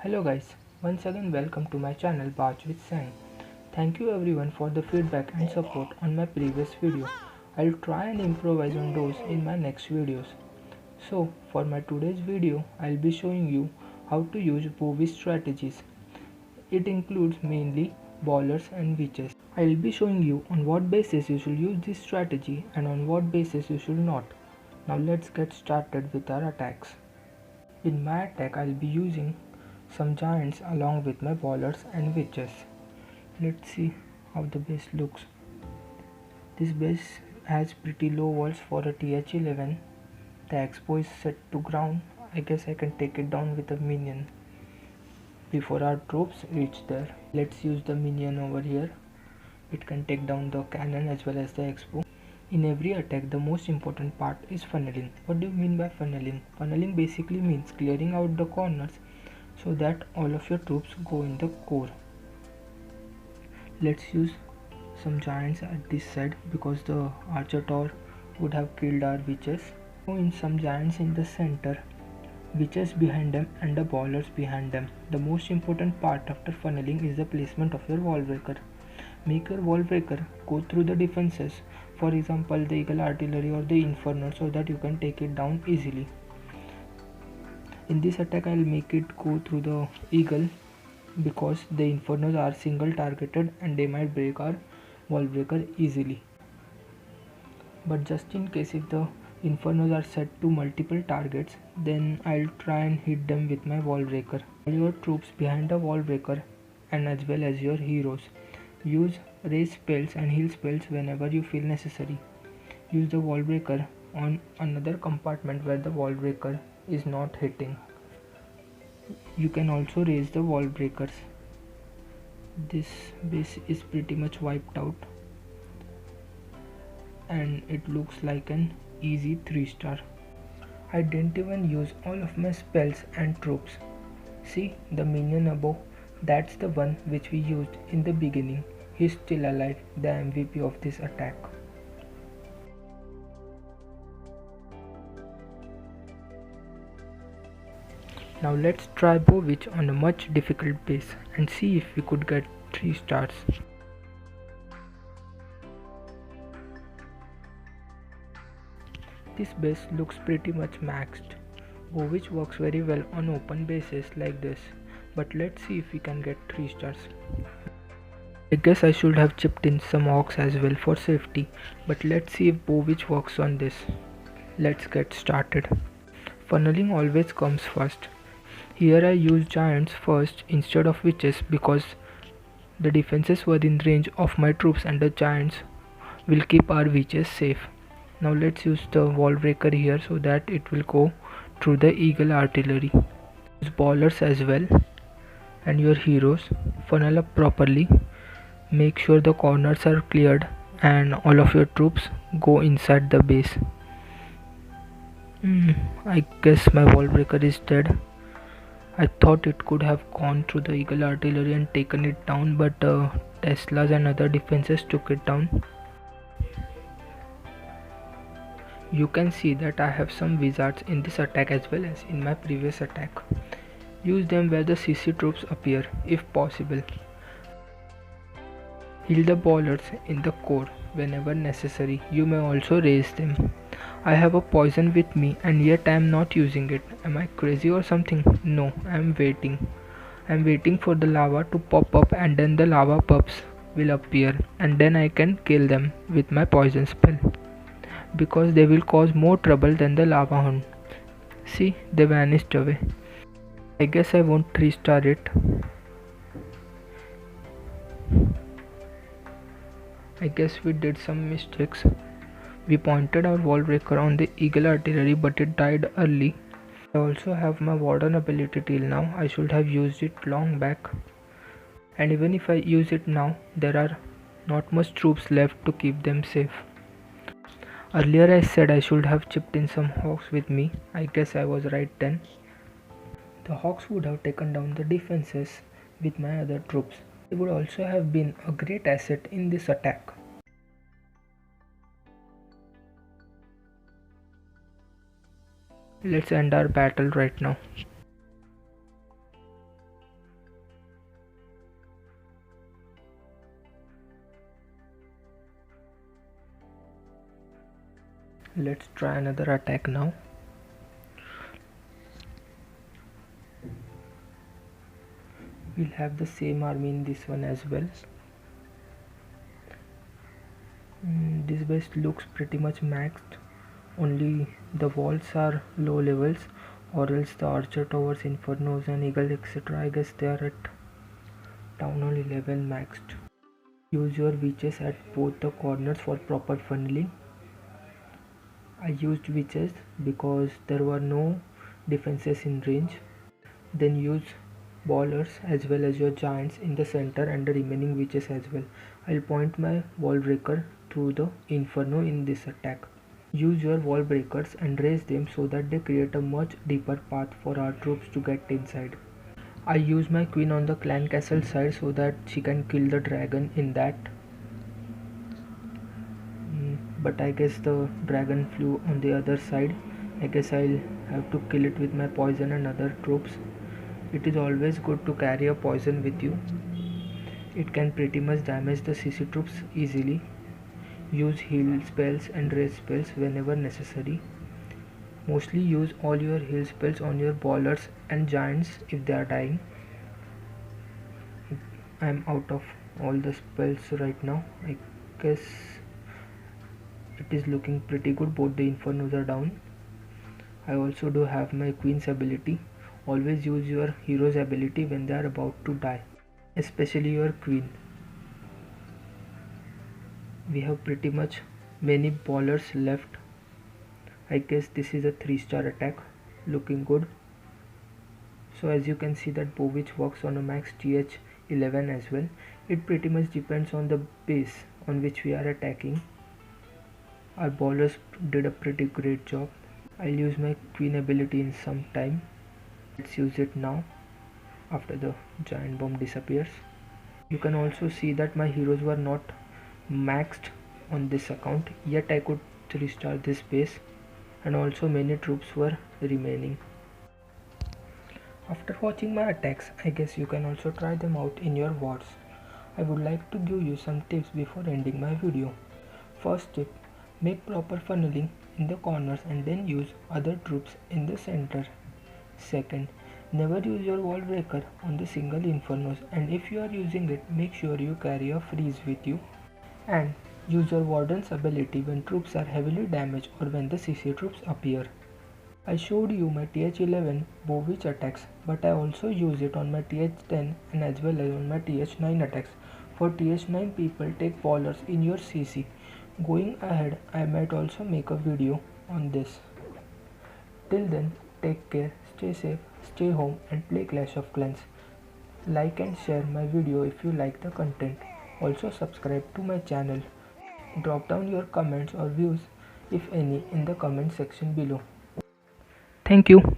Hello guys, once again welcome to my channel Baj with Sang. Thank you everyone for the feedback and support on my previous video. I'll try and improvise on those in my next videos. So for my today's video, I'll be showing you how to use Bowie strategies. It includes mainly ballers and witches. I'll be showing you on what basis you should use this strategy and on what basis you should not. Now let's get started with our attacks. In my attack, I'll be using some giants along with my ballers and witches. Let's see how the base looks. This base has pretty low walls for a TH11. The expo is set to ground. I guess I can take it down with a minion before our troops reach there. Let's use the minion over here. It can take down the cannon as well as the expo. In every attack, the most important part is funneling. What do you mean by funneling? Funneling basically means clearing out the corners so that all of your troops go in the core. Let's use some giants at this side because the archer tower would have killed our witches. Throw in some giants in the center, witches behind them and the ballers behind them. The most important part after funneling is the placement of your wall breaker. Make your wall breaker go through the defenses, for example the eagle artillery or the inferno, so that you can take it down easily. In this attack I'll make it go through the eagle because the infernos are single targeted and they might break our wall breaker easily. But just in case if the infernos are set to multiple targets, then I'll try and hit them with my wall breaker. All your troops behind the wall breaker and as well as your heroes. Use raise spells and heal spells whenever you feel necessary. Use the wall breaker on another compartment where the wall breaker is not hitting. You can also raise the wall breakers. This base is pretty much wiped out and it looks like an easy 3-star. I didn't even use all of my spells and troops. See the minion above, that's the one which we used in the beginning. He's still alive, the MVP of this attack. Now let's try Bowitch on a much difficult base and see if we could get 3 stars. This base looks pretty much maxed. Bowitch works very well on open bases like this, but let's see if we can get 3 stars. I guess I should have chipped in some orcs as well for safety, but let's see if Bowitch works on this. Let's get started. Funneling always comes first. Here I use giants first instead of witches because the defenses were in range of my troops and the giants will keep our witches safe. Now let's use the wall breaker here so that it will go through the eagle artillery. Use ballers as well and your heroes. Funnel up properly. Make sure the corners are cleared and all of your troops go inside the base. I guess my wall breaker is dead. I thought it could have gone through the eagle artillery and taken it down, but Teslas and other defenses took it down. You can see that I have some wizards in this attack as well as in my previous attack. Use them where the CC troops appear if possible. Heal the ballers in the core whenever necessary. You may also raise them. I have a poison with me and yet I am not using it. Am I crazy or something? No, I am waiting. I am waiting for the lava to pop up and then the lava pups will appear and then I can kill them with my poison spell. Because they will cause more trouble than the lava hound. See, they vanished away. I guess I won't 3-star it. I guess we did some mistakes. We pointed our wall breaker on the eagle artillery but it died early. I also have my warden ability till now. I should have used it long back. And even if I use it now, there are not much troops left to keep them safe. Earlier I said I should have chipped in some hawks with me. I guess I was right then. The hawks would have taken down the defenses with my other troops. They would also have been a great asset in this attack. Let's end our battle right now. Let's try another attack now. We'll have the same army in this one as well. This base looks pretty much maxed. Only the walls are low levels, or else the archer towers, infernos and eagle etc. I guess they are at town hall 11 maxed. Use your witches at both the corners for proper funneling. I used witches because there were no defenses in range. Then use ballers as well as your giants in the center and the remaining witches as well. I'll point my wall breaker through the inferno in this attack. Use your wall breakers and raise them so that they create a much deeper path for our troops to get inside. I use my queen on the clan castle side so that she can kill the dragon in that. But I guess the dragon flew on the other side. I guess I'll have to kill it with my poison and other troops. It is always good to carry a poison with you. It can pretty much damage the CC troops easily. Use heal spells and raise spells whenever necessary. Mostly use all your heal spells on your ballers and giants if they are dying. I am out of all the spells right now. I guess it is looking pretty good. Both the infernos are down. I also do have my queen's ability. Always use your hero's ability when they are about to die, especially your queen. We have pretty much many ballers left. I guess this is a 3-star attack, looking good. So as you can see that Bowitch works on a max TH 11 as well. It pretty much depends on the base on which we are attacking. Our ballers did a pretty great job. I'll use my queen ability in some time. Let's use it now after the giant bomb disappears. You can also see that my heroes were not maxed on this account, yet I could 3-star this base, and also many troops were remaining. After watching my attacks, I guess you can also try them out in your wars. I would like to give you some tips before ending my video. First tip, make proper funneling in the corners and then use other troops in the center. Second, never use your wall breaker on the single infernos, and if you are using it, make sure you carry a freeze with you. And use your warden's ability when troops are heavily damaged or when the CC troops appear. I showed you my TH11 Bowitch attacks, but I also use it on my TH10 and as well as on my TH9 attacks. For TH9 people, take ballers in your CC. Going ahead, I might also make a video on this. Till then, take care, stay safe, stay home and play Clash of Clans. Like and share my video if you like the content. Also subscribe to my channel. Drop down your comments or views if any in the comment section below. Thank you.